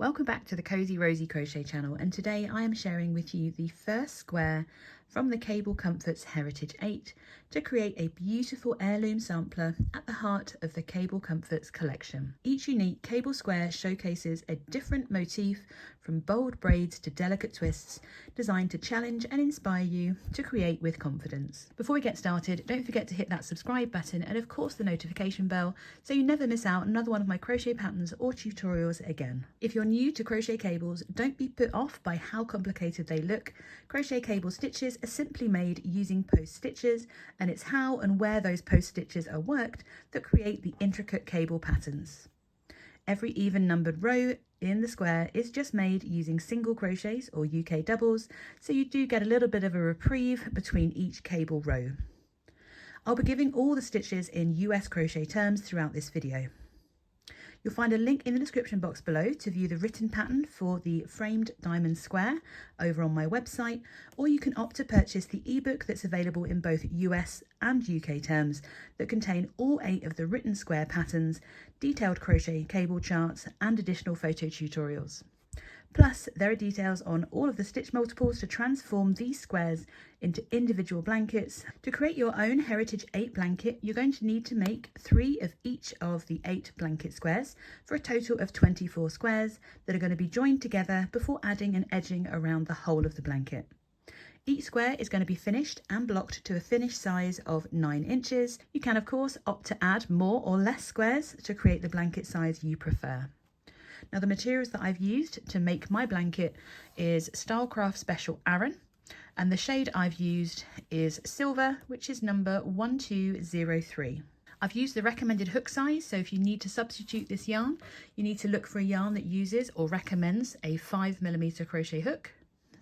Welcome back to the Cozy Rosy Crochet channel, and today I am sharing with you the first square from the Cable Comforts Heritage 8 to create a beautiful heirloom sampler at the heart of the Cable Comforts collection. Each unique cable square showcases a different motif, from bold braids to delicate twists, designed to challenge and inspire you to create with confidence. Before we get started, don't forget to hit that subscribe button and of course the notification bell so you never miss out another one of my crochet patterns or tutorials again. If you're new to crochet cables, don't be put off by how complicated they look. Crochet cable stitches are simply made using post stitches, and it's how and where those post stitches are worked that create the intricate cable patterns. Every even numbered row in the square is just made using single crochets or UK doubles, so you do get a little bit of a reprieve between each cable row. I'll be giving all the stitches in US crochet terms throughout this video. You'll find a link in the description box below to view the written pattern for the framed diamond square over on my website, or you can opt to purchase the ebook that's available in both US and UK terms that contain all 8 of the written square patterns, detailed crochet cable charts and additional photo tutorials. Plus, there are details on all of the stitch multiples to transform these squares into individual blankets. To create your own Heritage 8 blanket, you're going to need to make 3 of each of the 8 blanket squares for a total of 24 squares that are going to be joined together before adding an edging around the whole of the blanket. Each square is going to be finished and blocked to a finished size of 9 inches. You can of course opt to add more or less squares to create the blanket size you prefer. Now, the materials that I've used to make my blanket is Stylecraft Special Aran, and the shade I've used is Silver, which is number 1203. I've used the recommended hook size, so if you need to substitute this yarn, you need to look for a yarn that uses or recommends a 5mm crochet hook.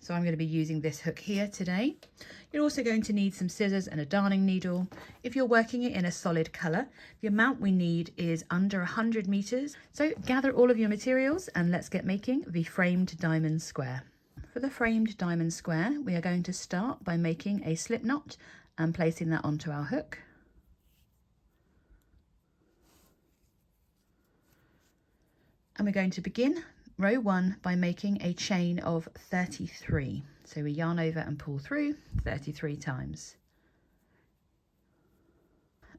So I'm going to be using this hook here today. You're also going to need some scissors and a darning needle. If you're working it in a solid colour, the amount we need is under 100 meters. So gather all of your materials and let's get making the framed diamond square. For the framed diamond square, we are going to start by making a slip knot and placing that onto our hook. And we're going to begin row 1 by making a chain of 33. So we yarn over and pull through 33 times.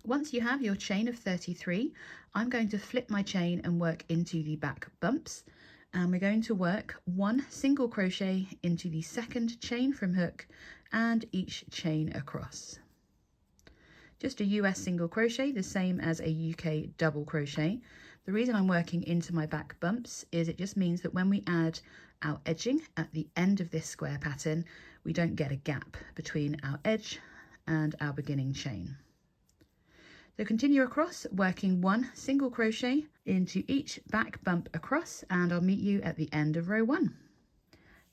Once you have your chain of 33, I'm going to flip my chain and work into the back bumps, and we're going to work 1 single crochet into the second chain from hook and each chain across. Just a US single crochet, the same as a UK double crochet. The reason I'm working into my back bumps is it just means that when we add our edging at the end of this square pattern, we don't get a gap between our edge and our beginning chain. So continue across, working 1 single crochet into each back bump across, and I'll meet you at the end of row 1.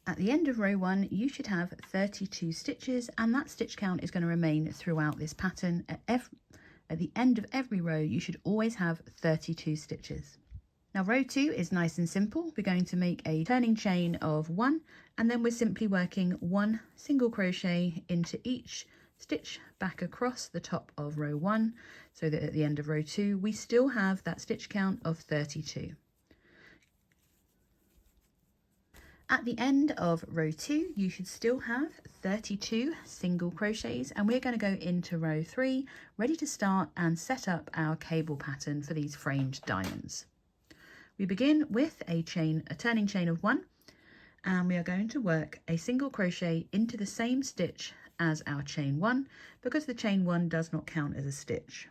At the end of row 1, you should have 32 stitches, and that stitch count is going to remain throughout this pattern. At the end of every row, you should always have 32 stitches. Now, row 2 is nice and simple. We're going to make a turning chain of 1, and then we're simply working 1 single crochet into each stitch back across the top of row 1, so that at the end of row 2, we still have that stitch count of 32. At the end of row 2, you should still have 32 single crochets, and we're going to go into row 3, ready to start and set up our cable pattern for these framed diamonds. We begin with a turning chain of 1, and we are going to work a single crochet into the same stitch as our chain 1, because the chain 1 does not count as a stitch.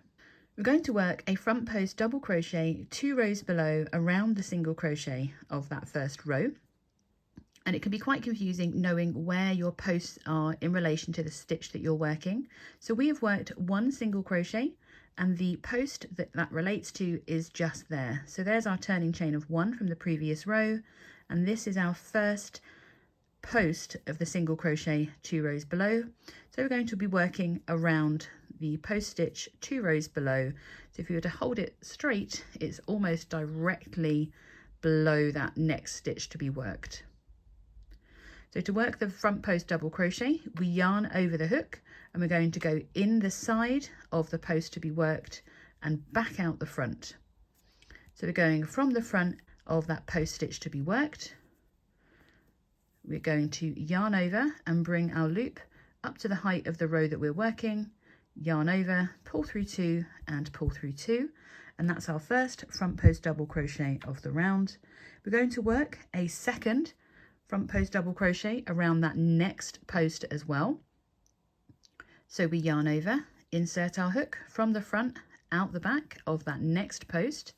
We're going to work a front post double crochet 2 rows below around the single crochet of that first row. And it can be quite confusing knowing where your posts are in relation to the stitch that you're working. So we have worked 1 single crochet, and the post that relates to is just there. So there's our turning chain of 1 from the previous row, and this is our first post of the single crochet 2 rows below. So we're going to be working around the post stitch 2 rows below. So if you were to hold it straight, it's almost directly below that next stitch to be worked. So to work the front post double crochet, we yarn over the hook, and we're going to go in the side of the post to be worked and back out the front. So we're going from the front of that post stitch to be worked, we're going to yarn over and bring our loop up to the height of the row that we're working, yarn over, pull through 2 and pull through 2, and that's our first front post double crochet of the round. We're going to work a second front post double crochet around that next post as well. So we yarn over, insert our hook from the front out the back of that next post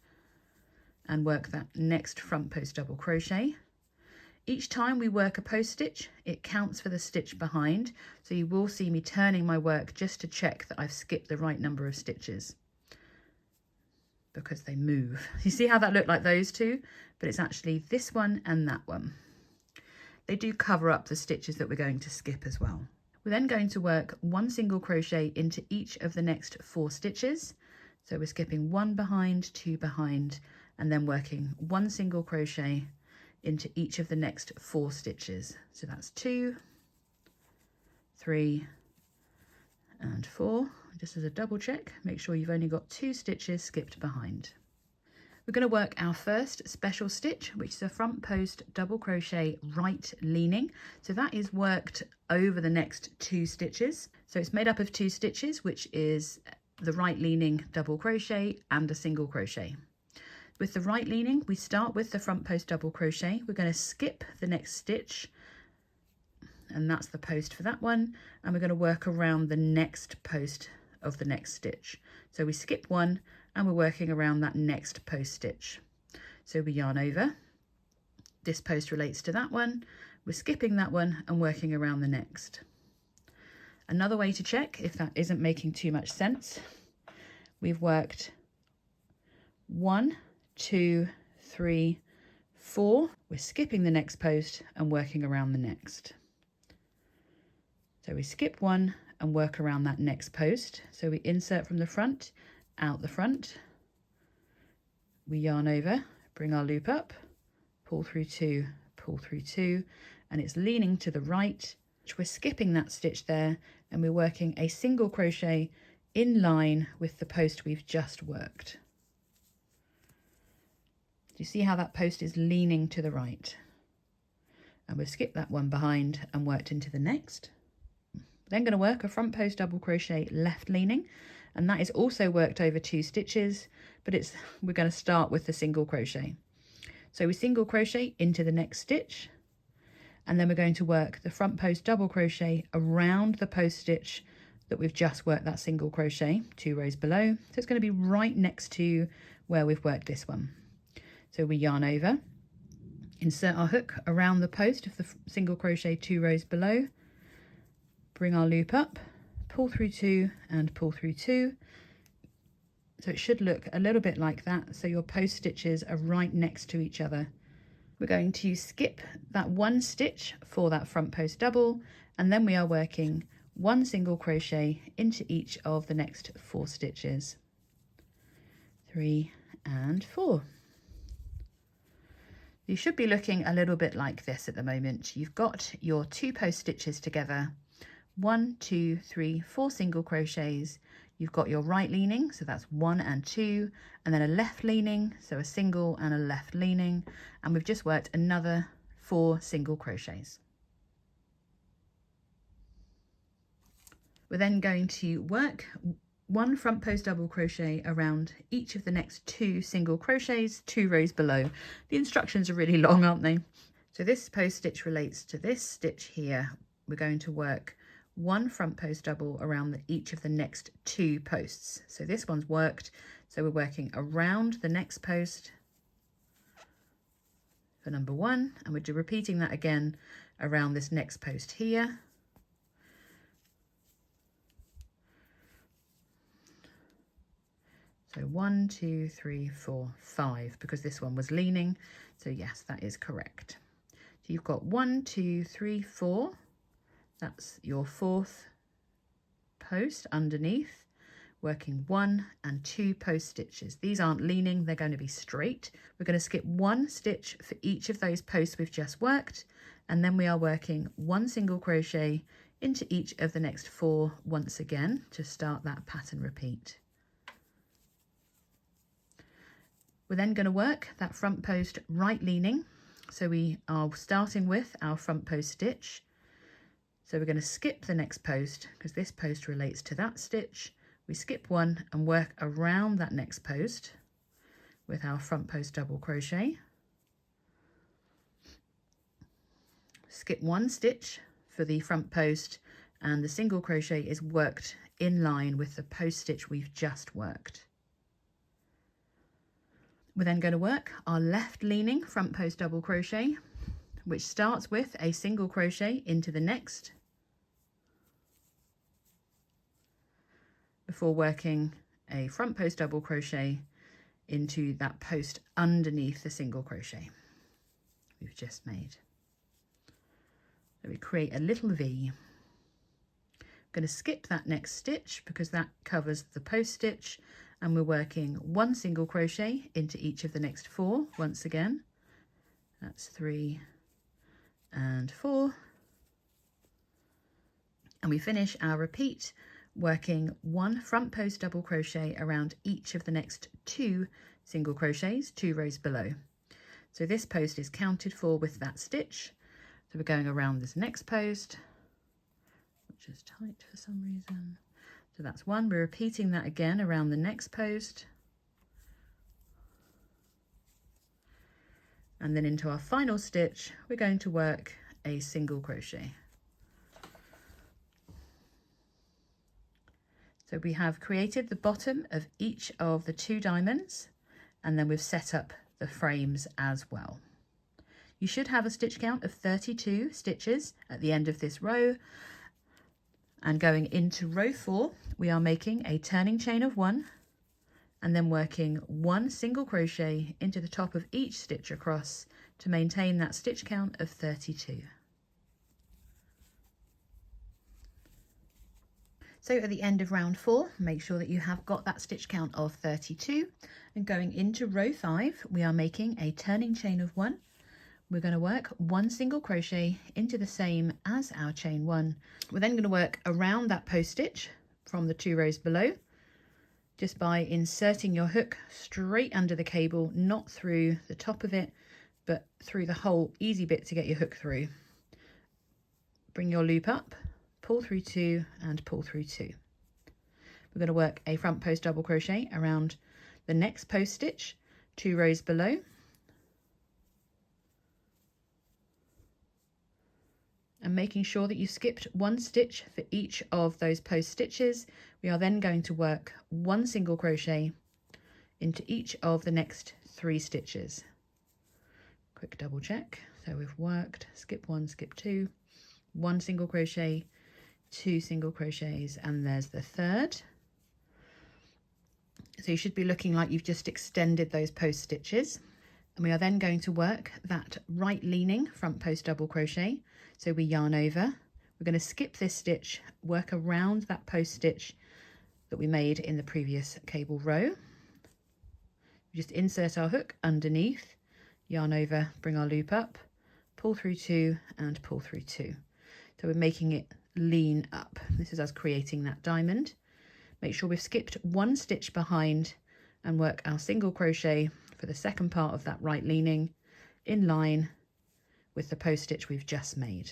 and work that next front post double crochet. Each time we work a post stitch, it counts for the stitch behind, so you will see me turning my work just to check that I've skipped the right number of stitches because they move. You see how that looked like those two, but it's actually this one and that one. They do cover up the stitches that we're going to skip as well. We're then going to work 1 single crochet into each of the next 4 stitches. So we're skipping 1 behind, 2 behind, and then working 1 single crochet into each of the next 4 stitches. So that's 2, 3, and 4. Just as a double check, make sure you've only got 2 stitches skipped behind. We're going to work our first special stitch, which is a front post double crochet right leaning. So that is worked over the next 2 stitches. So it's made up of 2 stitches, which is the right leaning double crochet and a single crochet. With the right leaning, we start with the front post double crochet. We're going to skip the next stitch, and that's the post for that one. And we're going to work around the next post of the next stitch. So we skip 1 and we're working around that next post stitch. So we yarn over. This post relates to that one. We're skipping that one and working around the next. Another way to check if that isn't making too much sense, we've worked 1, 2, 3, 4. We're skipping the next post and working around the next. So we skip 1 and work around that next post. So we insert from the front, out the front. We yarn over, bring our loop up, pull through 2, pull through 2, and it's leaning to the right. We're skipping that stitch there and we're working a single crochet in line with the post we've just worked. Do you see how that post is leaning to the right? And we've skipped that one behind and worked into the next. Then going to work a front post double crochet left leaning, and that is also worked over 2 stitches, but we're going to start with the single crochet. So we single crochet into the next stitch, and then we're going to work the front post double crochet around the post stitch that we've just worked that single crochet 2 rows below. So it's going to be right next to where we've worked this one. So we yarn over, insert our hook around the post of the single crochet 2 rows below, bring our loop up, pull through 2 and pull through 2. So it should look a little bit like that. So your post stitches are right next to each other. We're going to skip that 1 stitch for that front post double, and then we are working 1 single crochet into each of the next 4 stitches. 3 and 4. You should be looking a little bit like this at the moment. You've got your 2 post stitches together, 1, 2, 3, 4 single crochets. You've got your right leaning, so that's 1 and 2, and then a left leaning, so a single and a left leaning, and we've just worked another 4 single crochets. We're then going to work 1 front post double crochet around each of the next 2 single crochets 2 rows below. The instructions are really long, aren't they? So this post stitch relates to this stitch here. We're going to work 1 front post double around each of the next 2 posts. So this one's worked, so we're working around the next post for number 1, and we're repeating that again around this next post here. So 1, 2, 3, 4, 5, because this one was leaning. So yes, that is correct. So you've got 1, 2, 3, 4. That's your 4th post underneath, working 1 and 2 post stitches. These aren't leaning, they're going to be straight. We're going to skip 1 stitch for each of those posts we've just worked, and then we are working 1 single crochet into each of the next 4 once again to start that pattern repeat. We're then going to work that front post right leaning. So we are starting with our front post stitch. So we're going to skip the next post because this post relates to that stitch. We skip one and work around that next post with our front post double crochet. Skip one stitch for the front post, and the single crochet is worked in line with the post stitch we've just worked. We're then going to work our left leaning front post double crochet, which starts with a single crochet into the next before working a front post double crochet into that post underneath the single crochet we've just made. So we create a little V. I'm going to skip that next stitch because that covers the post stitch, and we're working one single crochet into each of the next four once again. That's 3 and 4, and we finish our repeat working one front post double crochet around each of the next 2 single crochets 2 rows below. So this post is counted for with that stitch. So we're going around this next post, which is tight for some reason. So that's one. We're repeating that again around the next post, and then into our final stitch we're going to work a single crochet. So we have created the bottom of each of the 2 diamonds, and then we've set up the frames as well. You should have a stitch count of 32 stitches at the end of this row, and going into row 4 we are making a turning chain of 1 and then working one single crochet into the top of each stitch across to maintain that stitch count of 32. So at the end of round 4, make sure that you have got that stitch count of 32, and going into row 5 we are making a turning chain of 1. We're going to work one single crochet into the same as our chain 1. We're then going to work around that post stitch from the 2 rows below, just by inserting your hook straight under the cable, not through the top of it but through the whole easy bit to get your hook through. Bring your loop up, pull through 2 and pull through 2. We're going to work a front post double crochet around the next post stitch 2 rows below, and making sure that you skipped one stitch for each of those post stitches. We are then going to work one single crochet into each of the next 3 stitches. Quick double check. So we've worked skip 1, skip 2, one single crochet, 2 single crochets, and there's the 3rd. So you should be looking like you've just extended those post stitches. And we are then going to work that right leaning front post double crochet. So we yarn over, we're going to skip this stitch, work around that post stitch that we made in the previous cable row. We just insert our hook underneath, yarn over, bring our loop up, pull through 2 and pull through 2. So we're making it lean up. This is us creating that diamond. Make sure we've skipped one stitch behind and work our single crochet for the second part of that right leaning in line with the post stitch we've just made.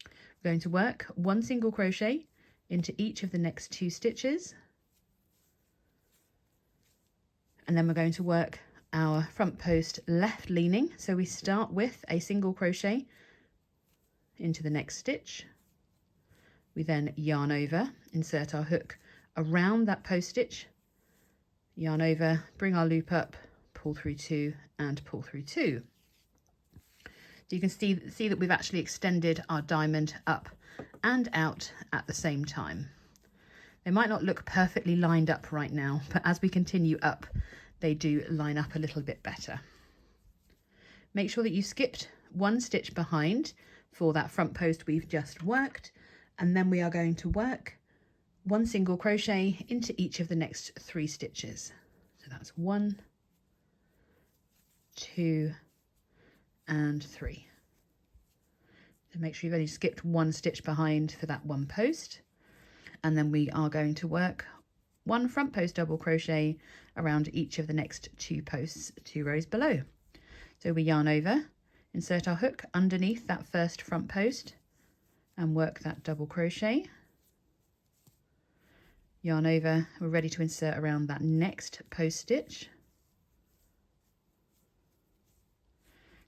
We're going to work one single crochet into each of the next 2 stitches, and then we're going to work our front post left leaning. So we start with a single crochet into the next stitch. We then yarn over, insert our hook around that post stitch, yarn over, bring our loop up, pull through 2 and pull through 2. So you can see that we've actually extended our diamond up and out at the same time. They might not look perfectly lined up right now, but as we continue up, they do line up a little bit better. Make sure that you skipped one stitch behind for that front post we've just worked, and then we are going to work one single crochet into each of the next 3 stitches. So that's 1, 2 and 3. So make sure you've only skipped one stitch behind for that one post, and then we are going to work one front post double crochet around each of the next 2 posts 2 rows below. So we yarn over, insert our hook underneath that first front post and work that double crochet. Yarn over, we're ready to insert around that next post stitch.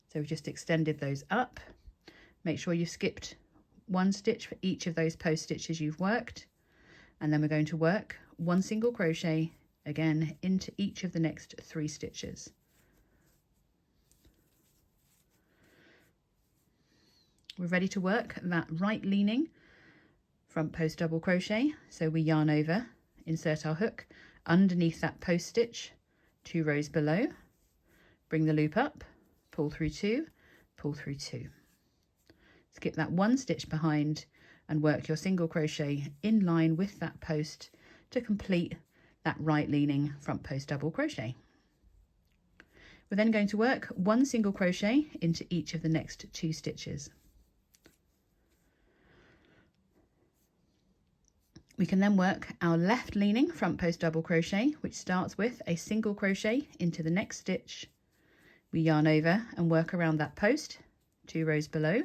So we've just extended those up. Make sure you've skipped 1 stitch for each of those post stitches you've worked, and then we're going to work 1 single crochet again into each of the next 3 stitches. We're ready to work that right leaning front post double crochet, so we yarn over, insert our hook underneath that post stitch 2 rows below, bring the loop up, pull through 2, pull through 2. Skip that 1 stitch behind and work your single crochet in line with that post to complete that right leaning front post double crochet. We're then going to work 1 single crochet into each of the next 2 stitches. We can then work our left leaning front post double crochet, which starts with a single crochet into the next stitch. We yarn over and work around that post 2 rows below.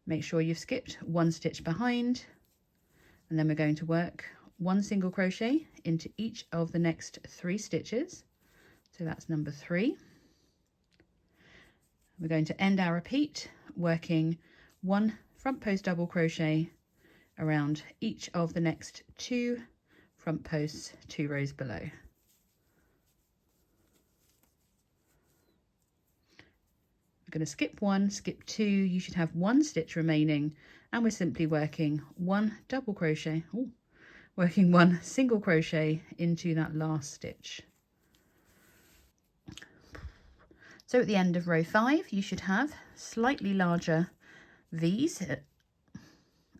Make sure you've skipped 1 stitch behind, and then we're going to work 1 single crochet into each of the next 3 stitches. So that's number 3. We're going to end our repeat working 1 front post double crochet around each of the next 2 front posts 2 rows below. We're going to skip 1, skip 2, you should have 1 stitch remaining, and we're simply working 1 double crochet, working 1 single crochet into that last stitch. So at the end of row 5 you should have slightly larger V's,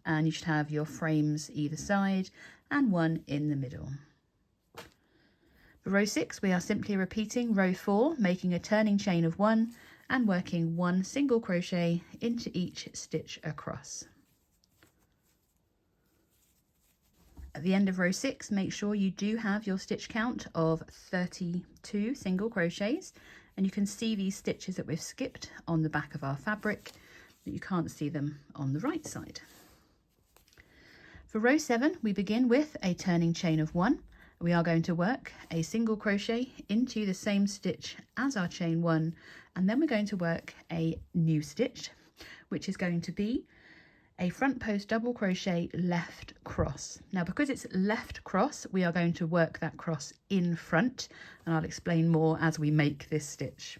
and you should have your frames either side and 1 in the middle. For row 6 we are simply repeating row 4, making a turning chain of 1 and working 1 single crochet into each stitch across. At the end of row 6, make sure you do have your stitch count of 32 single crochets, and you can see these stitches that we've skipped on the back of our fabric, but you can't see them on the right side. For row 7, we begin with a turning chain of 1. We are going to work a single crochet into the same stitch as our chain 1, and then we're going to work a new stitch, which is going to be a front post double crochet left cross. Now because it's left cross, we are going to work that cross in front, and I'll explain more as we make this stitch.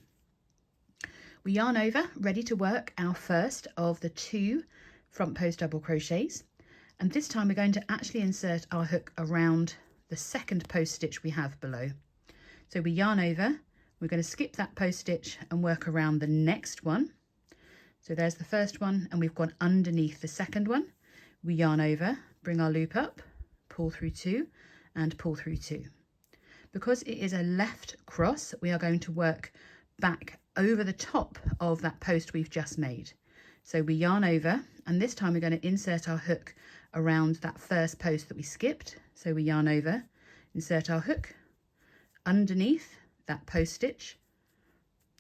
We yarn over, ready to work our first of the 2 front post double crochets, and this time we're going to actually insert our hook around the second post stitch we have below. So we yarn over, we're going to skip that post stitch and work around the next one. So there's the first one, and we've gone underneath the second one. We yarn over, bring our loop up, pull through 2 and pull through 2. Because it is a left cross, we are going to work back over the top of that post we've just made. So we yarn over, and this time we're going to insert our hook around that first post that we skipped. So we yarn over, insert our hook underneath that post stitch.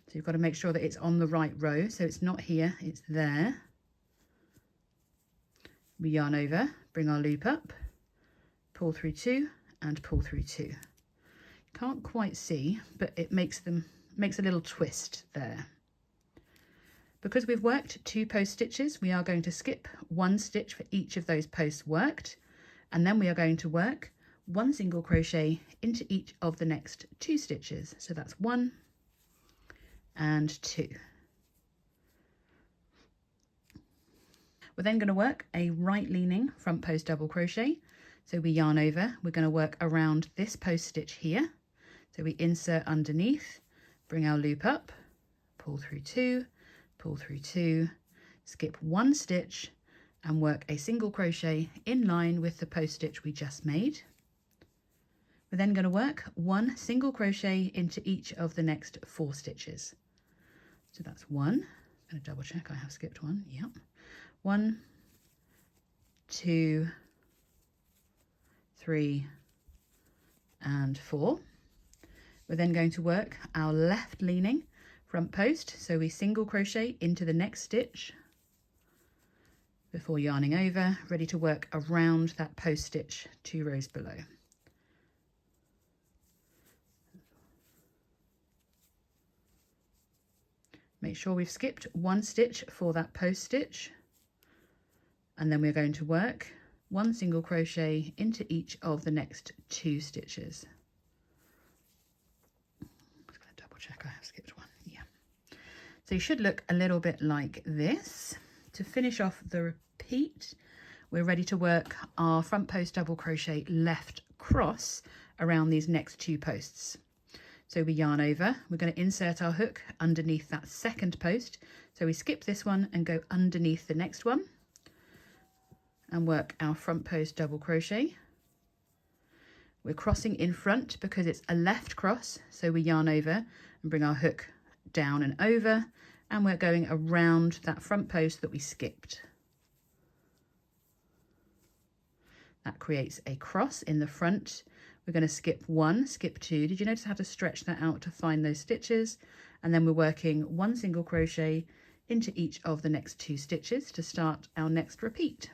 So you've got to make sure that it's on the right row, so it's not here, it's there. We yarn over, bring our loop up, pull through 2 and pull through 2. Can't quite see, but it makes a little twist there. Because we've worked 2 post stitches, we are going to skip 1 stitch for each of those posts worked, and then we are going to work 1 single crochet into each of the next 2 stitches. So that's 1 and 2. We're then going to work a right leaning front post double crochet. So we yarn over, we're going to work around this post stitch here. So we insert underneath, bring our loop up, pull through 2, pull through 2, skip 1 stitch and work a single crochet in line with the post stitch we just made. We're then going to work 1 single crochet into each of the next 4 stitches. So that's 1. I'm going to double check I have skipped 1. Yep. 1, 2, 3 and 4. We're then going to work our left leaning front post, so we single crochet into the next stitch before yarning over, ready to work around that post stitch 2 rows below. Make sure we've skipped 1 stitch for that post stitch, and then we're going to work 1 single crochet into each of the next 2 stitches. I'm just going to double check I have skipped 1. Yeah. So you should look a little bit like this. To finish off the repeat, we're ready to work our front post double crochet left cross around these next 2 posts. So we yarn over, we're going to insert our hook underneath that second post. So we skip this one and go underneath the next one and work our front post double crochet. We're crossing in front because it's a left cross, so we yarn over and bring our hook down and over, and we're going around that front post that we skipped. That creates a cross in the front. We're going to skip 1, skip 2. Did you notice how to stretch that out to find those stitches? And then we're working 1 single crochet into each of the next 2 stitches to start our next repeat.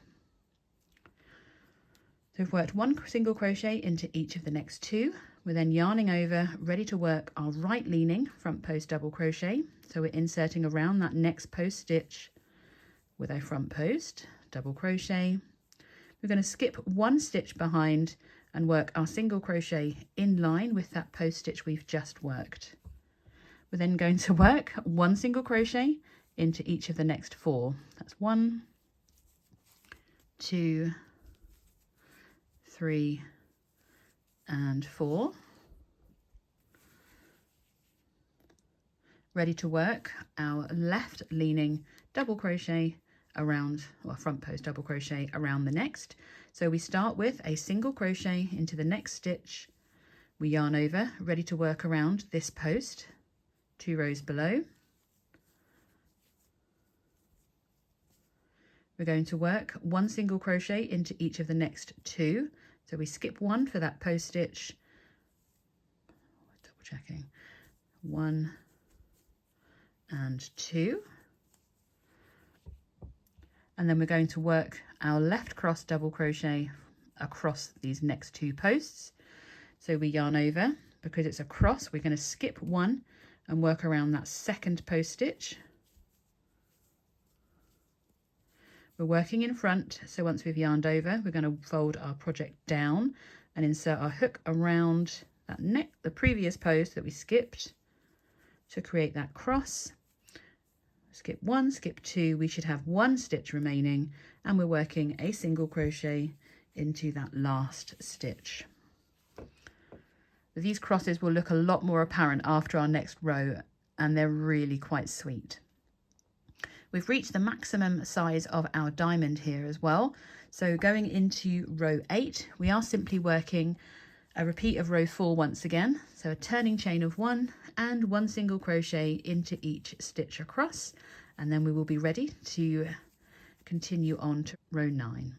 So we've worked 1 single crochet into each of the next 2. We're then yarning over, ready to work our right leaning front post double crochet. So we're inserting around that next post stitch with a front post double crochet. We're going to skip 1 stitch behind and work our single crochet in line with that post stitch we've just worked. We're then going to work 1 single crochet into each of the next 4. That's 1, 2, 3 and 4. Ready to work our left leaning double crochet around, or front post double crochet around the next. So we start with a single crochet into the next stitch, we yarn over, ready to work around this post 2 rows below. We're going to work 1 single crochet into each of the next 2. So we skip 1 for that post stitch, double checking, 1 and 2. And then we're going to work our left cross double crochet across these next 2 posts. So we yarn over, because it's a cross, we're going to skip 1 and work around that second post stitch. We're working in front, so once we've yarned over, we're going to fold our project down and insert our hook around that the previous post that we skipped to create that cross. Skip 1, skip 2, we should have 1 stitch remaining, and we're working a single crochet into that last stitch. These crosses will look a lot more apparent after our next row, and they're really quite sweet. We've reached the maximum size of our diamond here as well. So going into row 8, we are simply working a repeat of row 4 once again. So a turning chain of 1 and 1 single crochet into each stitch across, and then we will be ready to continue on to row 9.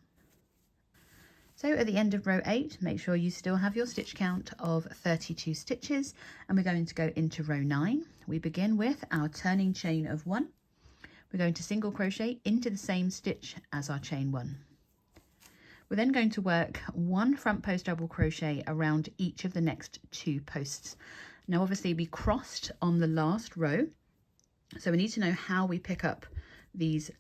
So at the end of row 8, make sure you still have your stitch count of 32 stitches, and we're going to go into row 9. We begin with our turning chain of 1. We're going to single crochet into the same stitch as our chain 1. We're then going to work 1 front post double crochet around each of the next 2 posts. Now obviously we crossed on the last row, so we need to know how we pick up these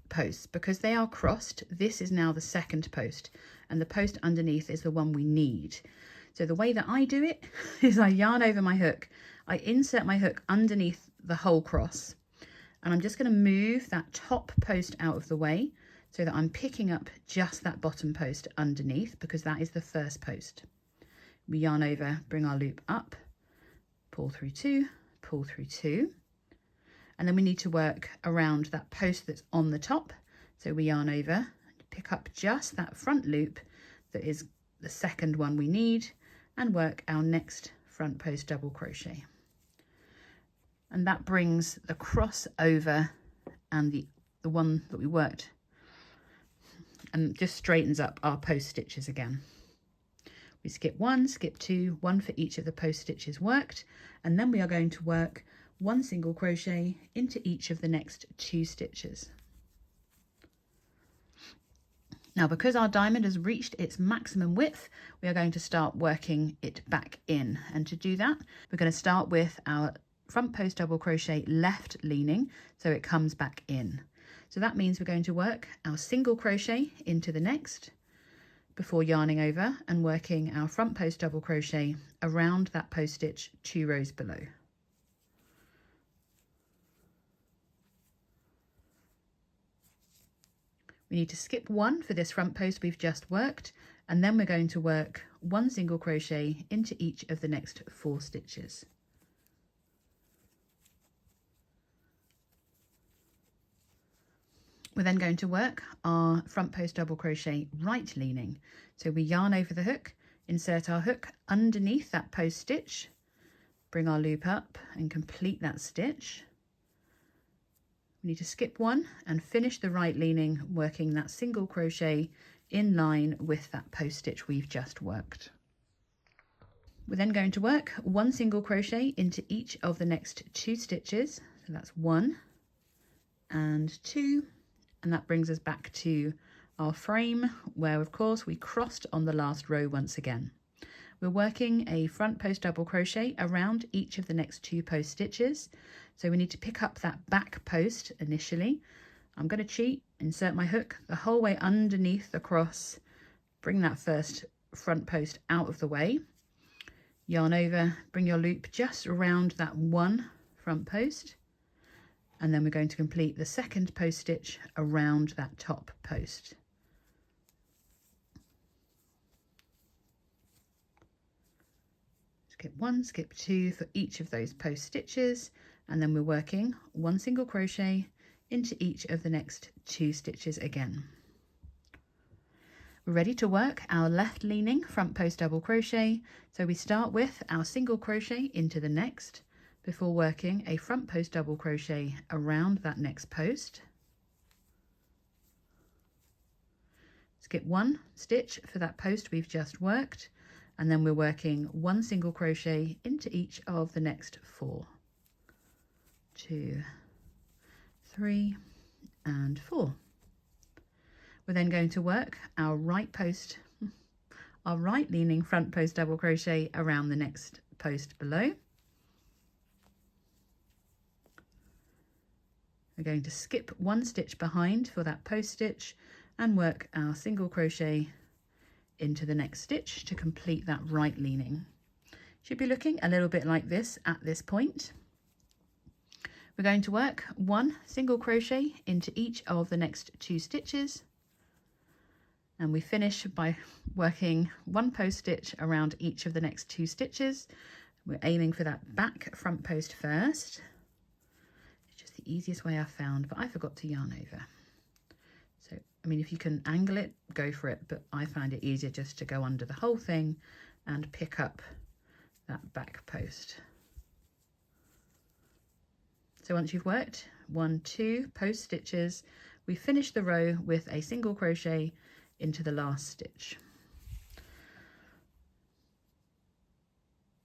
posts. Because they are crossed, this is now the second post, and the post underneath is the one we need. So the way that I do it is I yarn over my hook, I insert my hook underneath the whole cross, and I'm just going to move that top post out of the way so that I'm picking up just that bottom post underneath, because that is the first post. We yarn over, bring our loop up, pull through 2, pull through 2, and then we need to work around that post that's on the top. So we yarn over, pick up just that front loop that is the second one we need, and work our next front post double crochet. And that brings the cross over, and the one that we worked and just straightens up our post stitches again. We skip 1, skip 2, 1 for each of the post stitches worked, and then we are going to work 1 single crochet into each of the next 2 stitches. Now, because our diamond has reached its maximum width, we are going to start working it back in. And to do that, we're going to start with our front post double crochet left leaning, so it comes back in. So that means we're going to work our single crochet into the next before yarning over and working our front post double crochet around that post stitch 2 rows below. We need to skip 1 for this front post we've just worked, and then we're going to work 1 single crochet into each of the next 4 stitches. We're then going to work our front post double crochet right leaning. So we yarn over the hook, insert our hook underneath that post stitch, bring our loop up and complete that stitch. We need to skip 1 and finish the right leaning, working that single crochet in line with that post stitch we've just worked. We're then going to work 1 single crochet into each of the next 2 stitches. So that's 1 and 2, and that brings us back to our frame where of course we crossed on the last row once again. We're working a front post double crochet around each of the next 2 post stitches. So we need to pick up that back post initially. I'm going to cheat, insert my hook the whole way underneath the cross, bring that first front post out of the way, yarn over, bring your loop just around that 1 front post, and then we're going to complete the second post stitch around that top post. Skip 1, skip 2 for each of those post stitches, and then we're working 1 single crochet into each of the next 2 stitches again. We're ready to work our left leaning front post double crochet, so we start with our single crochet into the next before working a front post double crochet around that next post. Skip 1 stitch for that post we've just worked, and then we're working 1 single crochet into each of the next 4. 2, 3 and 4. We're then going to work our right leaning front post double crochet around the next post below. We're going to skip 1 stitch behind for that post stitch and work our single crochet into the next stitch to complete that right leaning. Should be looking a little bit like this at this point. We're going to work 1 single crochet into each of the next 2 stitches, and we finish by working 1 post stitch around each of the next 2 stitches. We're aiming for that back front post first. It's just the easiest way I've found, but I forgot to yarn over. So, I mean, if you can angle it, go for it, but I find it easier just to go under the whole thing and pick up that back post. So once you've worked 1, 2 post stitches, we finish the row with a single crochet into the last stitch.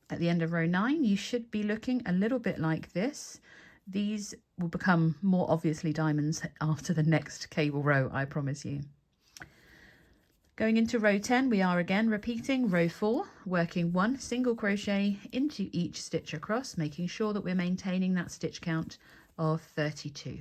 At the end of row 9, you should be looking a little bit like this. These will become more obviously diamonds after the next cable row, I promise you. Going into row 10, we are again repeating row 4, working 1 single crochet into each stitch across, making sure that we're maintaining that stitch count of 32.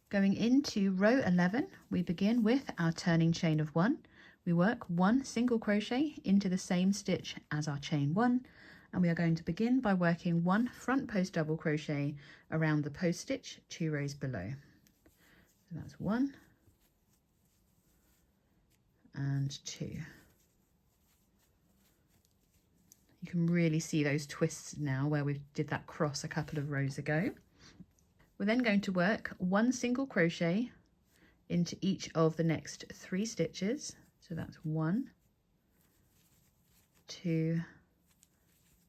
Going into row 11, we begin with our turning chain of 1. We work 1 single crochet into the same stitch as our chain 1, and we are going to begin by working 1 front post double crochet around the post stitch 2 rows below. So that's 1 and 2. You can really see those twists now where we did that cross a couple of rows ago. We're then going to work 1 single crochet into each of the next 3 stitches. So that's 1, 2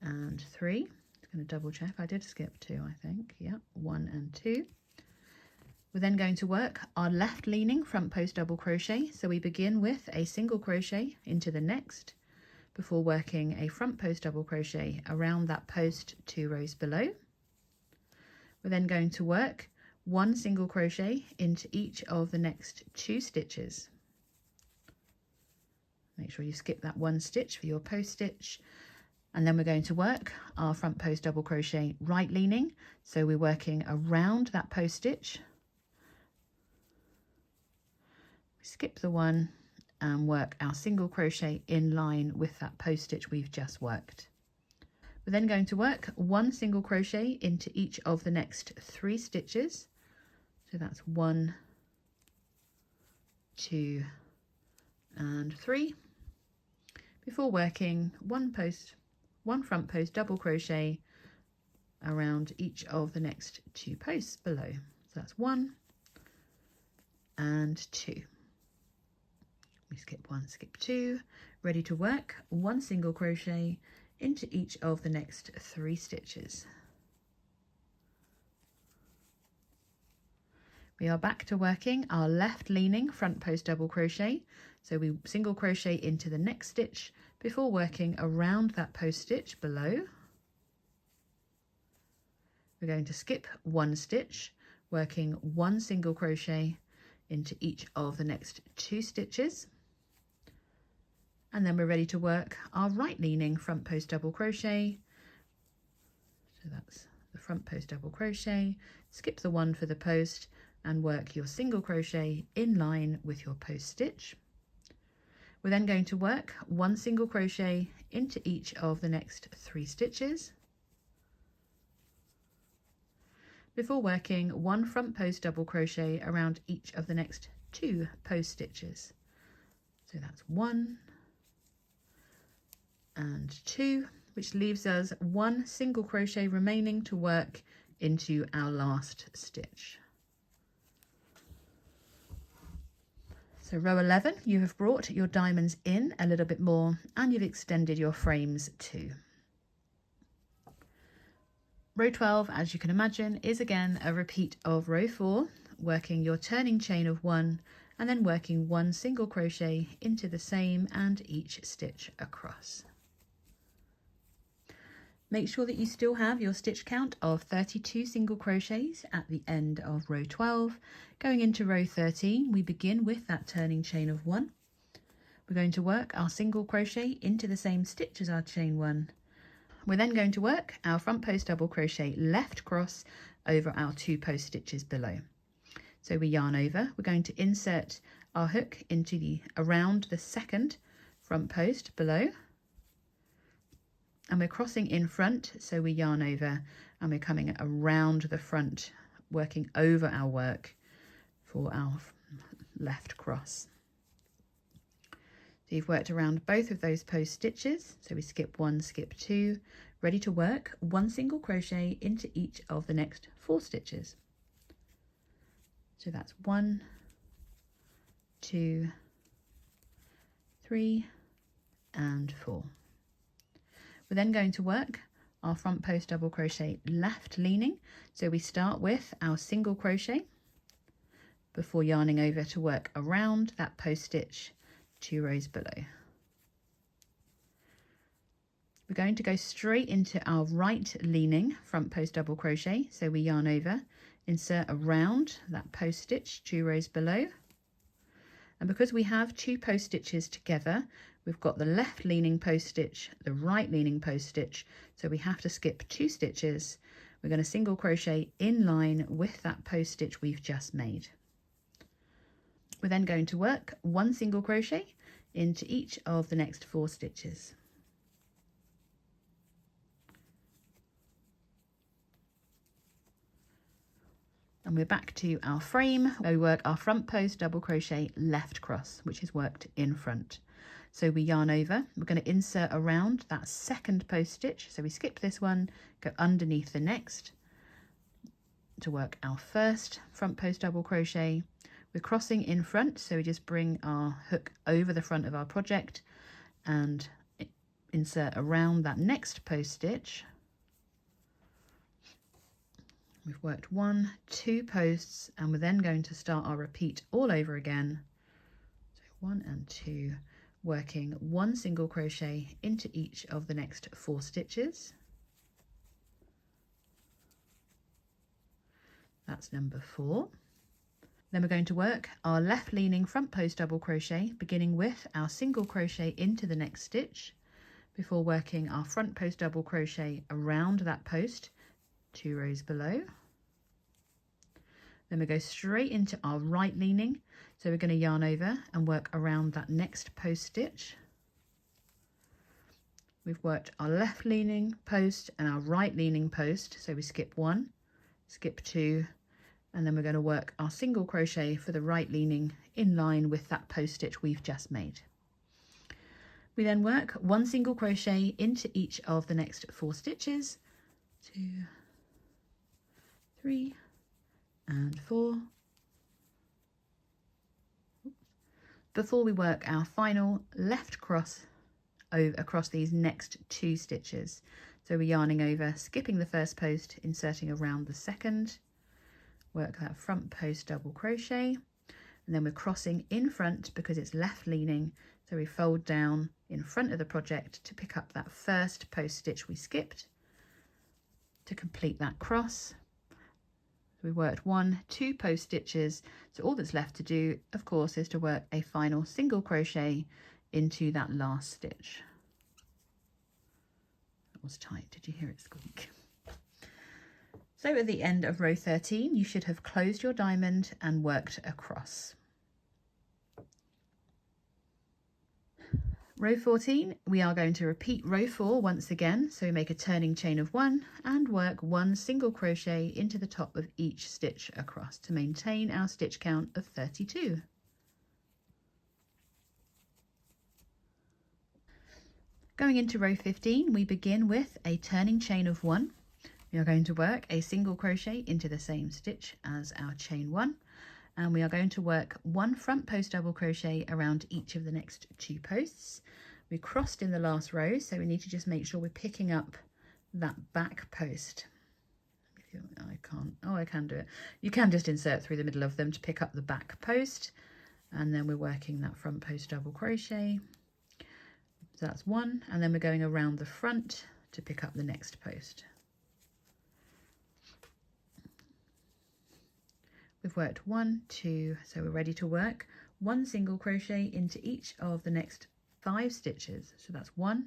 and 3. I'm going to double check. I did skip 2, I think. Yeah, 1 and 2. We're then going to work our left leaning front post double crochet. So we begin with a single crochet into the next before working a front post double crochet around that post 2 rows below. We're then going to work 1 single crochet into each of the next 2 stitches. Make sure you skip that 1 stitch for your post stitch. And then we're going to work our front post double crochet right leaning. So we're working around that post stitch. Skip the 1 and work our single crochet in line with that post stitch we've just worked. We're then going to work 1 single crochet into each of the next 3 stitches. So that's 1, 2 and 3 before working 1 front post double crochet around each of the next 2 posts below. So that's 1 and 2. We skip 1, skip 2, ready to work 1 single crochet into each of the next 3 stitches. We are back to working our left leaning front post double crochet. So we single crochet into the next stitch before working around that post stitch below. We're going to skip 1 stitch, working 1 single crochet into each of the next 2 stitches. And then we're ready to work our right leaning front post double crochet. So that's the front post double crochet, skip the 1 for the post and work your single crochet in line with your post stitch. We're then going to work 1 single crochet into each of the next 3 stitches before working 1 front post double crochet around each of the next 2 post stitches. So that's 1 and 2, which leaves us 1 single crochet remaining to work into our last stitch. So row 11, you have brought your diamonds in a little bit more and you've extended your frames too. Row 12, as you can imagine, is again a repeat of row 4, working your turning chain of 1 and then working 1 single crochet into the same and each stitch across. Make sure that you still have your stitch count of 32 single crochets at the end of row 12. Going into row 13, we begin with that turning chain of 1. We're going to work our single crochet into the same stitch as our chain 1. We're then going to work our front post double crochet left cross over our 2 post stitches below. So we yarn over, we're going to insert our hook into around the 2nd front post below. And we're crossing in front, so we yarn over and we're coming around the front, working over our work for our left cross. So you've worked around both of those post stitches, so we skip 1, skip 2, ready to work 1 single crochet into each of the next 4 stitches. So that's 1, 2, 3 and 4. We're then going to work our front post double crochet left leaning. So we start with our single crochet before yarning over to work around that post stitch 2 rows below. We're going to go straight into our right leaning front post double crochet. So we yarn over, insert around that post stitch 2 rows below. And because we have 2 post stitches together, we've got the left leaning post stitch, the right leaning post stitch, so we have to skip 2 stitches. We're going to single crochet in line with that post stitch we've just made. We're then going to work 1 single crochet into each of the next 4 stitches. And we're back to our frame where we work our front post double crochet left cross, which is worked in front. So we yarn over, we're going to insert around that 2nd post stitch. So we skip this one, go underneath the next to work our 1st front post double crochet. We're crossing in front, so we just bring our hook over the front of our project and insert around that next post stitch. We've worked 1, 2 posts, and we're then going to start our repeat all over again. So 1 and 2, working 1 single crochet into each of the next 4 stitches. That's number 4. Then we're going to work our left leaning front post double crochet, beginning with our single crochet into the next stitch before working our front post double crochet around that post 2 rows below. Then we go straight into our right leaning, so we're going to yarn over and work around that next post stitch. We've worked our left leaning post and our right leaning post, so we skip 1, skip 2, and then we're going to work our single crochet for the right leaning in line with that post stitch we've just made. We then work 1 single crochet into each of the next 4 stitches, 2, 3 and 4, before we work our final left cross across these next 2 stitches. So we're yarning over, skipping the first post, inserting around the second, work that front post double crochet, and then we're crossing in front because it's left leaning, so we fold down in front of the project to pick up that first post stitch we skipped to complete that cross. So we worked 1, 2 post stitches, so all that's left to do, of course, is to work a final single crochet into that last stitch. That was tight, did you hear it squeak? So at the end of row 13, you should have closed your diamond and worked across. Row 14, we are going to repeat row 4 once again. So we make a turning chain of 1 and work 1 single crochet into the top of each stitch across to maintain our stitch count of 32. Going into row 15, we begin with a turning chain of 1. We are going to work a single crochet into the same stitch as our chain 1, and we are going to work 1 front post double crochet around each of the next 2 posts. We crossed in the last row, so we need to just make sure we're picking up that back post. I can do it. You can just insert through the middle of them to pick up the back post, and then we're working that front post double crochet. So that's 1, and then we're going around the front to pick up the next post. We've worked 1, 2, so we're ready to work 1 single crochet into each of the next 5 stitches. So that's 1,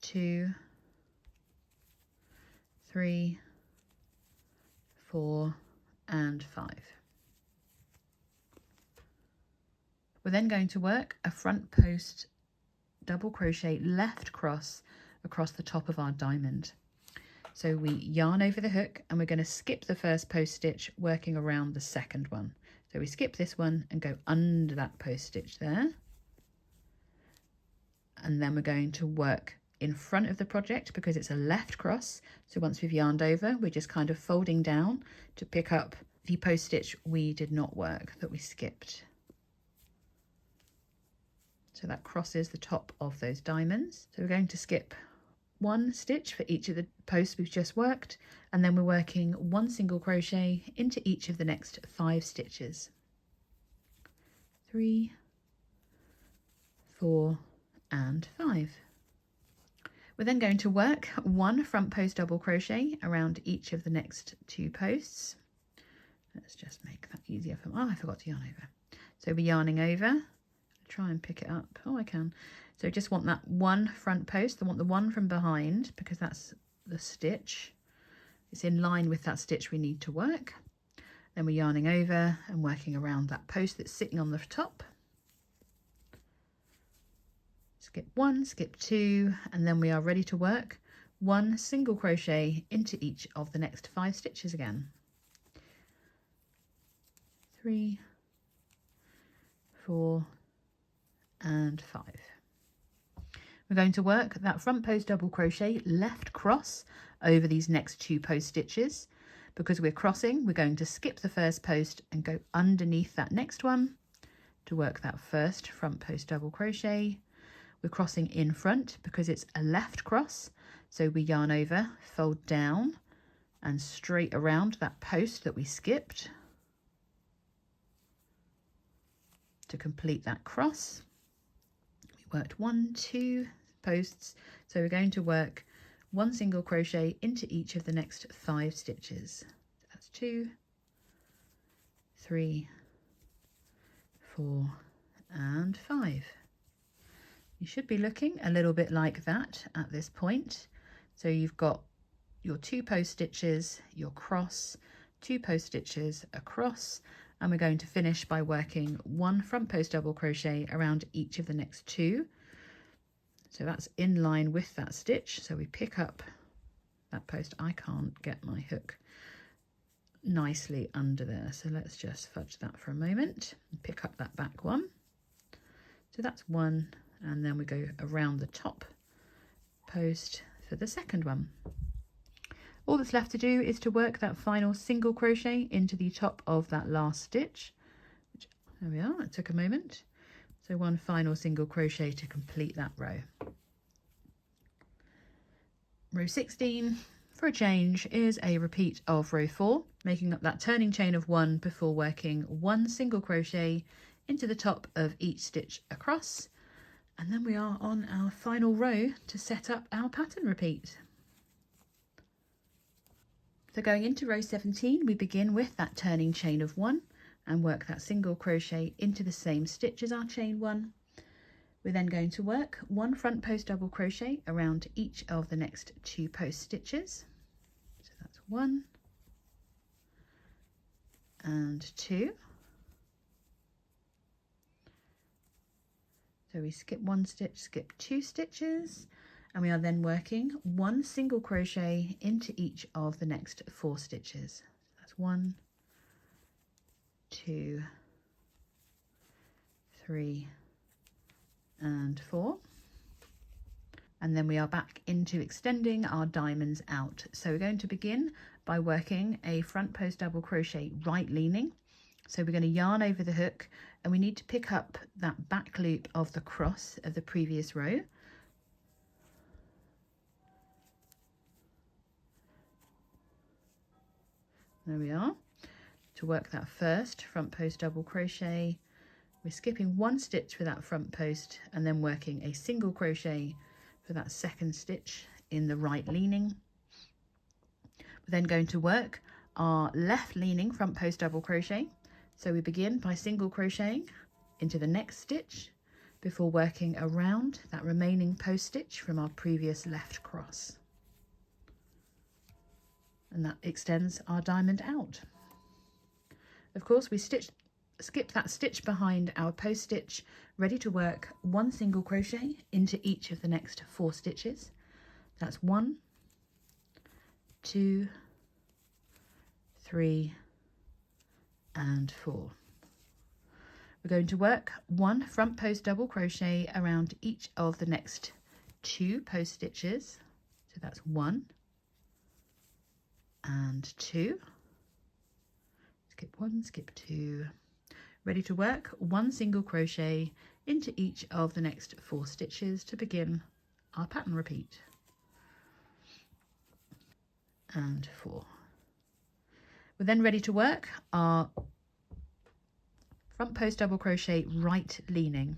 2, 3, 4 and 5. We're then going to work a front post double crochet left cross across the top of our diamond. So we yarn over the hook and we're going to skip the first post stitch, working around the second one. So we skip this one and go under that post stitch there. And then we're going to work in front of the project because it's a left cross. So once we've yarned over, we're just kind of folding down to pick up the post stitch we did not work, that we skipped. So that crosses the top of those diamonds. So we're going to skip 1 stitch for each of the posts we've just worked, and then we're working 1 single crochet into each of the next 5 stitches. 3, 4 and 5. We're then going to work 1 front post double crochet around each of the next 2 posts. Let's just make that easier for me. Oh, I forgot to yarn over. So we're yarning over. Try and pick it up. Oh, I can. So just want that 1 front post. I want the one from behind because that's the stitch. It's in line with that stitch we need to work. Then we're yarning over and working around that post that's sitting on the top. Skip 1, skip 2, and then we are ready to work 1 single crochet into each of the next 5 stitches again. 3, 4 and 5. We're going to work that front post double crochet left cross over these next 2 post stitches. Because we're crossing, we're going to skip the first post and go underneath that next one to work that first front post double crochet. We're crossing in front because it's a left cross, so we yarn over, fold down and straight around that post that we skipped to complete that cross. We worked 1, 2 posts, so we're going to work 1 single crochet into each of the next 5 stitches. That's 2, 3, 4 and 5. You should be looking a little bit like that at this point. So you've got your 2 post stitches, your cross, 2 post stitches, a cross, and we're going to finish by working 1 front post double crochet around each of the next 2. So that's in line with that stitch. So we pick up that post. I can't get my hook nicely under there, so let's just fudge that for a moment and pick up that back one. So that's 1, and then we go around the top post for the second one. All that's left to do is to work that final single crochet into the top of that last stitch, which, there we are, it took a moment. So 1 final single crochet to complete that row. Row 16, for a change, is a repeat of row 4, making up that turning chain of 1 before working 1 single crochet into the top of each stitch across, and then we are on our final row to set up our pattern repeat. So going into row 17, we begin with that turning chain of 1 and work that single crochet into the same stitch as our chain 1. We're then going to work 1 front post double crochet around each of the next 2 post stitches. So that's 1 and 2. So we skip 1 stitch, skip 2 stitches, and we are then working 1 single crochet into each of the next 4 stitches. That's 1, 2, 3 and 4. And then we are back into extending our diamonds out. So we're going to begin by working a front post double crochet right leaning. So we're going to yarn over the hook, and we need to pick up that back loop of the cross of the previous row. There we are. To work that first front post double crochet, we're skipping 1 stitch for that front post and then working a single crochet for that second stitch in the right leaning. We're then going to work our left leaning front post double crochet. So we begin by single crocheting into the next stitch before working around that remaining post stitch from our previous left cross. And that extends our diamond out. Of course, we skip that stitch behind our post stitch, ready to work 1 single crochet into each of the next 4 stitches. That's 1, 2, 3 and 4. We're going to work 1 front post double crochet around each of the next 2 post stitches. So that's 1 and 2. Skip 1, skip 2. Ready to work 1 single crochet into each of the next 4 stitches to begin our pattern repeat. And 4. We're then ready to work our front post double crochet right leaning.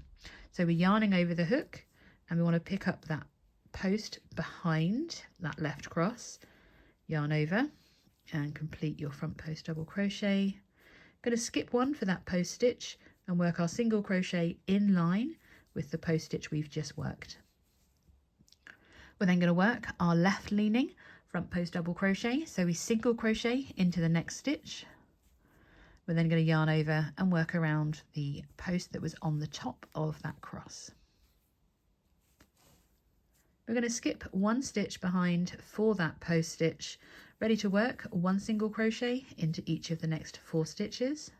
So we're yarning over the hook, and we want to pick up that post behind that left cross, yarn over and complete your front post double crochet. Going to skip 1 for that post stitch and work our single crochet in line with the post stitch we've just worked. We're then going to work our left leaning front post double crochet, so we single crochet into the next stitch. We're then going to yarn over and work around the post that was on the top of that cross. We're going to skip 1 stitch behind for that post stitch, ready to work 1 single crochet into each of the next 4 stitches.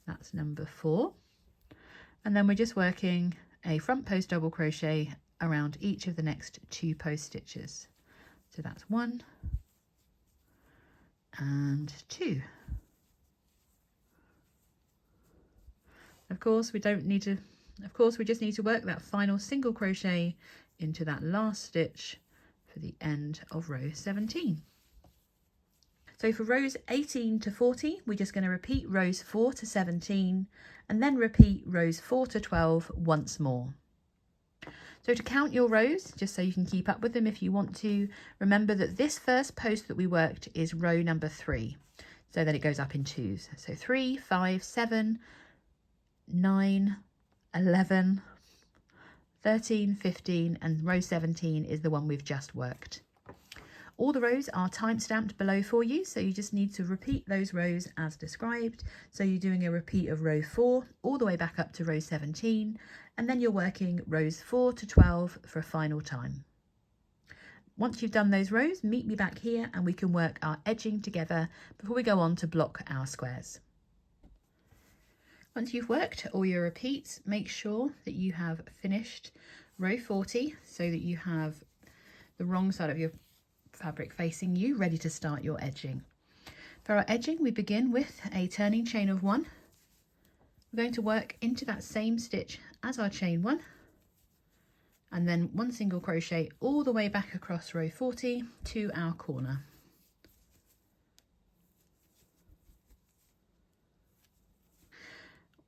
That's number 4. And then we're just working a front post double crochet around each of the next 2 post stitches. So that's 1 and 2. Of course, we just need to work that final single crochet into that last stitch for the end of row 17. So for rows 18 to 40, we're just going to repeat rows 4 to 17 and then repeat rows 4 to 12 once more. So to count your rows, just so you can keep up with them if you want to, remember that this first post that we worked is row number 3. So then it goes up in twos. So 3, 5, 7, 9, 11, 13, 15, and row 17 is the one we've just worked. All the rows are time-stamped below for you, so you just need to repeat those rows as described. So you're doing a repeat of row 4 all the way back up to row 17, and then you're working rows 4 to 12 for a final time. Once you've done those rows, meet me back here and we can work our edging together before we go on to block our squares. Once you've worked all your repeats, make sure that you have finished row 40 so that you have the wrong side of your fabric facing you, ready to start your edging. For our edging, we begin with a turning chain of 1. We're going to work into that same stitch as our chain 1, and then 1 single crochet all the way back across row 40 to our corner.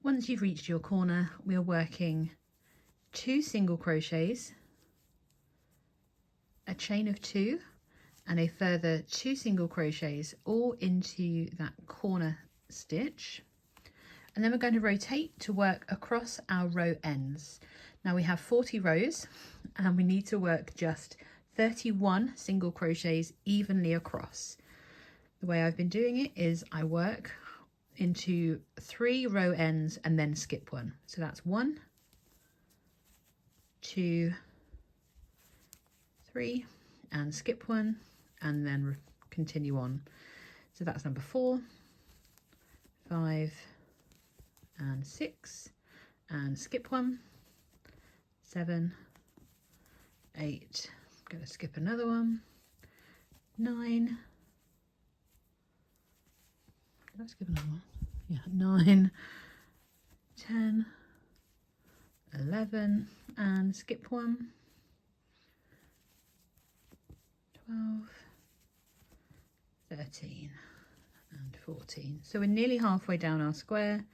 Once you've reached your corner, we're working 2 single crochets, a chain of 2, and a further 2 single crochets all into that corner stitch, and then we're going to rotate to work across our row ends. Now we have 40 rows and we need to work just 31 single crochets evenly across. The way I've been doing it is I work into 3 row ends and then skip 1. So that's 1, 2, 3, and skip 1, and then continue on. So that's number 4, 5, and 6, and skip 1, 7, 8, I'm going to skip another one, 9, did I skip another one? Yeah, 9, 10, 11, and skip 1, 12, 13, and 14. So we're nearly halfway down our square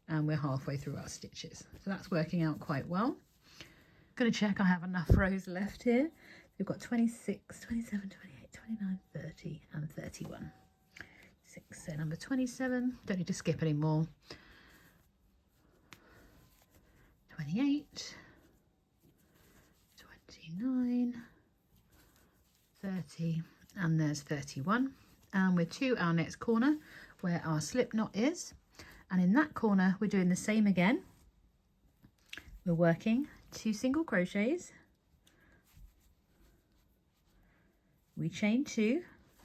and we're halfway through our stitches. So that's working out quite well. I'm going to check I have enough rows left here. We've got 26, 27, 28, 29, 30, and 31. 6, so number 27, don't need to skip anymore. 28, 29, 30, and there's 31. And we're to our next corner where our slip knot is, and in that corner we're doing the same again. We're working 2 single crochets, we chain 2,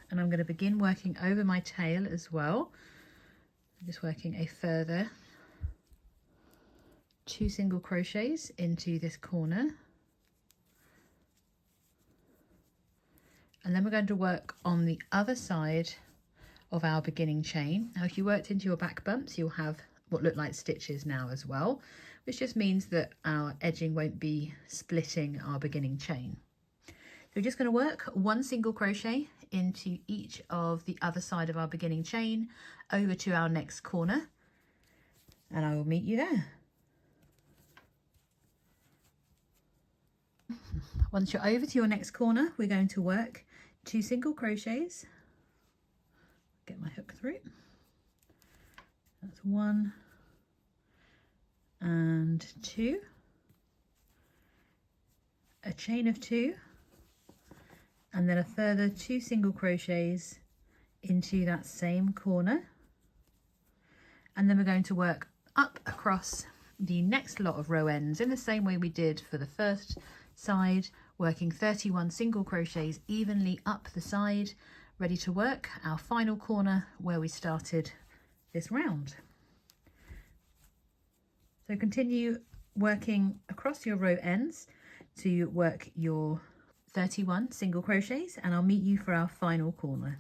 and I'm going to begin working over my tail as well. I'm just working a further 2 single crochets into this corner, and then we're going to work on the other side of our beginning chain. Now if you worked into your back bumps, you'll have what look like stitches now as well, which just means that our edging won't be splitting our beginning chain. So we're just going to work 1 single crochet into each of the other side of our beginning chain over to our next corner, and I will meet you there. Once you're over to your next corner, we're going to work 2 single crochets, get my hook through, that's 1 and 2, a chain of 2, and then a further 2 single crochets into that same corner, and then we're going to work up across the next lot of row ends in the same way we did for the first side, working 31 single crochets evenly up the side, ready to work our final corner where we started this round. So continue working across your row ends to work your 31 single crochets, and I'll meet you for our final corner.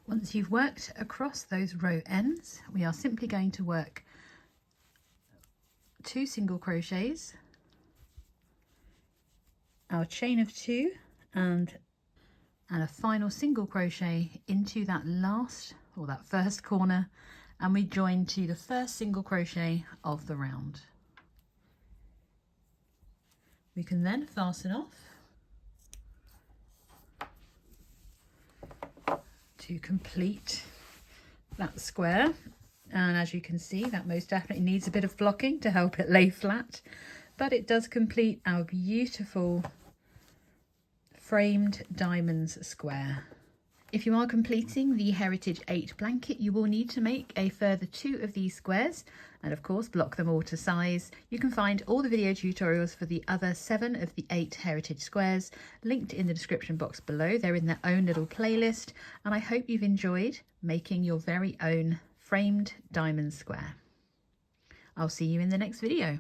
Once you've worked across those row ends, we are simply going to work 2 single crochets our chain of 2 and a final single crochet into that last or that first corner, and we join to the first single crochet of the round. We can then fasten off to complete that square, and as you can see, that most definitely needs a bit of blocking to help it lay flat, but it does complete our beautiful framed diamonds square. If you are completing the Heritage 8 blanket, you will need to make a further 2 of these squares and of course block them all to size. You can find all the video tutorials for the other 7 of the 8 Heritage squares linked in the description box below. They're in their own little playlist, and I hope you've enjoyed making your very own framed diamond square. I'll see you in the next video.